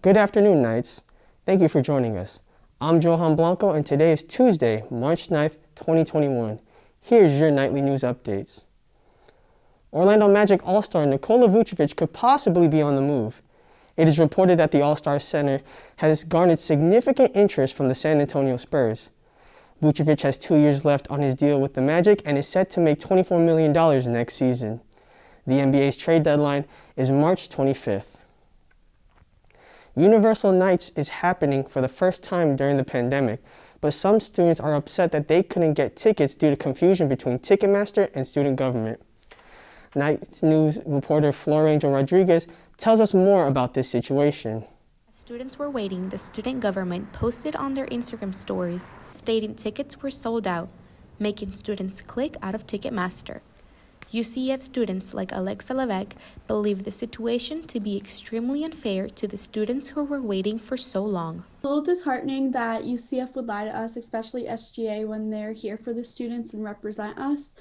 Good afternoon, Knights. Thank you for joining us. I'm Johan Blanco, and today is Tuesday, March 9th, 2021. Here's your nightly news updates. Orlando Magic All-Star Nicola Vuchovich could possibly be on the move. It is reported that the All-Star Center has garnered significant interest from the San Antonio Spurs. Vuchovich has 2 years left on his deal with the Magic and is set to make $24 million next season. The NBA's trade deadline is March 25th. Universal Nights is happening for the first time during the pandemic, but some students are upset that they couldn't get tickets due to confusion between Ticketmaster and student government. Nights News reporter Florangel Rodriguez tells us more about this situation. As students were waiting, the student government posted on their Instagram stories stating tickets were sold out, making students click out of Ticketmaster. UCF students like Alexa Levesque believe the situation to be extremely unfair to the students who were waiting for so long. A little disheartening that UCF would lie to us, especially SGA, when they're here for the students and represent us.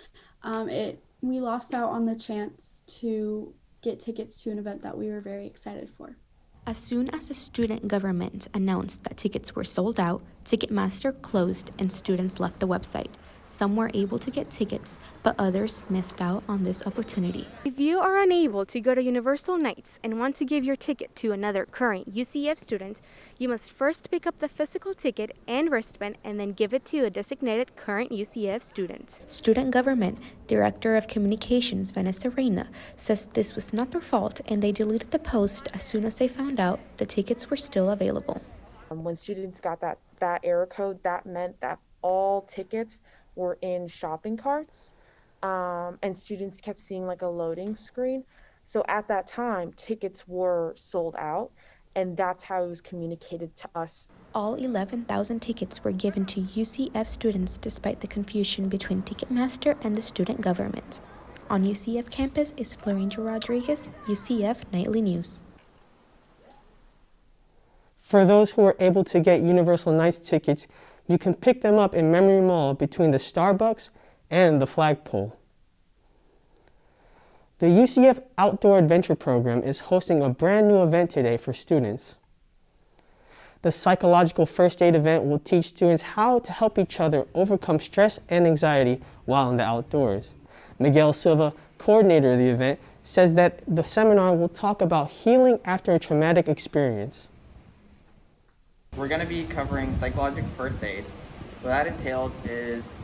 We lost out on the chance to get tickets to an event that we were very excited for. As soon as the student government announced that tickets were sold out, Ticketmaster closed and students left the website. Some were able to get tickets, but others missed out on this opportunity. If you are unable to go to Universal Nights and want to give your ticket to another current UCF student, you must first pick up the physical ticket and wristband and then give it to a designated current UCF student. Student Government Director of Communications Vanessa Reina says this was not their fault and they deleted the post as soon as they found out the tickets were still available. When students got that error code, that meant that all tickets were in shopping carts, and students kept seeing like a loading screen. So at that time, tickets were sold out, and that's how it was communicated to us. All 11,000 tickets were given to UCF students despite the confusion between Ticketmaster and the student government. On UCF campus is Florangel Rodriguez, UCF Nightly News. For those who are able to get Universal Nights tickets, you can pick them up in Memory Mall between the Starbucks and the flagpole. The UCF Outdoor Adventure Program is hosting a brand new event today for students. The psychological first aid event will teach students how to help each other overcome stress and anxiety while in the outdoors. Miguel Silva, coordinator of the event, says that the seminar will talk about healing after a traumatic experience. We're going to be covering psychological first aid. What that entails is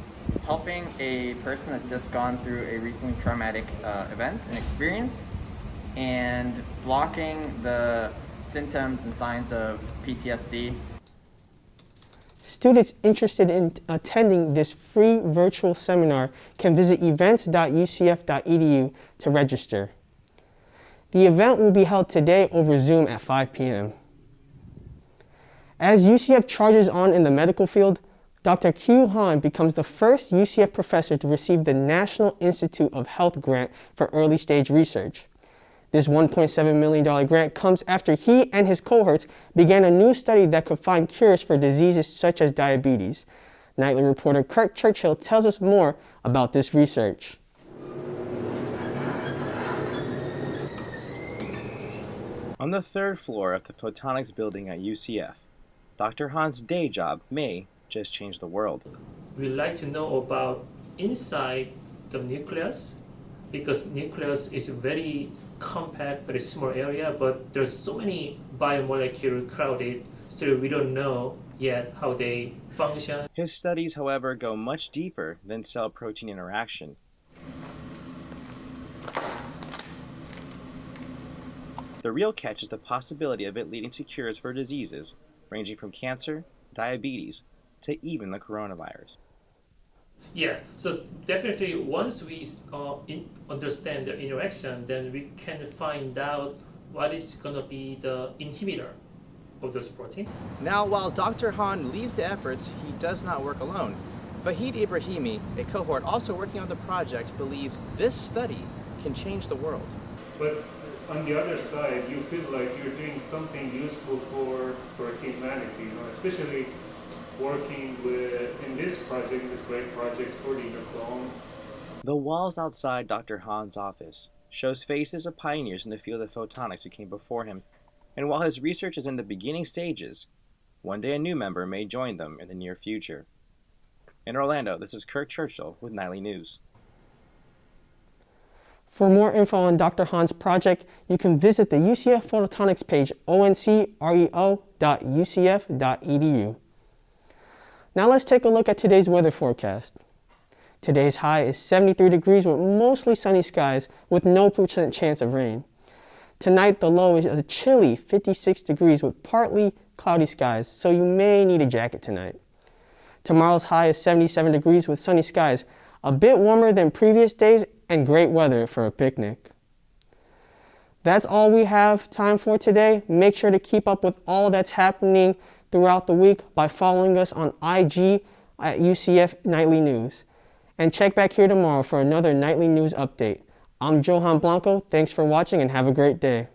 helping a person that's just gone through a recently traumatic event and experience, and blocking the symptoms and signs of PTSD. Students interested in attending this free virtual seminar can visit events.ucf.edu to register. The event will be held today over Zoom at 5 p.m. As UCF charges on in the medical field, Dr. Johan becomes the first UCF professor to receive the National Institute of Health grant for early stage research. This $1.7 million grant comes after he and his cohorts began a new study that could find cures for diseases such as diabetes. Nightly reporter Kirk Churchill tells us more about this research. On the third floor of the photonics building at UCF, Dr. Han's day job may just change the world. We'd like to know about inside the nucleus, because nucleus is a very compact, very small area, but there's so many biomolecules crowded, still we don't know yet how they function. His studies, however, go much deeper than cell-protein interaction. The real catch is the possibility of it leading to cures for diseases ranging from cancer, diabetes, to even the coronavirus. Yeah, so definitely once we understand the interaction, then we can find out what is going to be the inhibitor of this protein. Now, while Dr. Han leads the efforts, he does not work alone. Vahid Ibrahimi, a cohort also working on the project, believes this study can change the world. But on the other side, you feel like you're doing something useful for humanity, especially working in this project, this great project for the clone. The walls outside Dr. Han's office shows faces of pioneers in the field of photonics who came before him. And while his research is in the beginning stages, one day a new member may join them in the near future. In Orlando, this is Kirk Churchill with Nightly News. For more info on Dr. Han's project, you can visit the UCF Photonics page, oncreo.ucf.edu. Now let's take a look at today's weather forecast. Today's high is 73 degrees with mostly sunny skies with no percent chance of rain. Tonight, the low is a chilly 56 degrees with partly cloudy skies, so you may need a jacket tonight. Tomorrow's high is 77 degrees with sunny skies, a bit warmer than previous days and great weather for a picnic. That's all we have time for today. Make sure to keep up with all that's happening throughout the week by following us on IG at UCF Knightly News. And check back here tomorrow for another Nightly News update. I'm Johan Blanco. Thanks for watching and have a great day.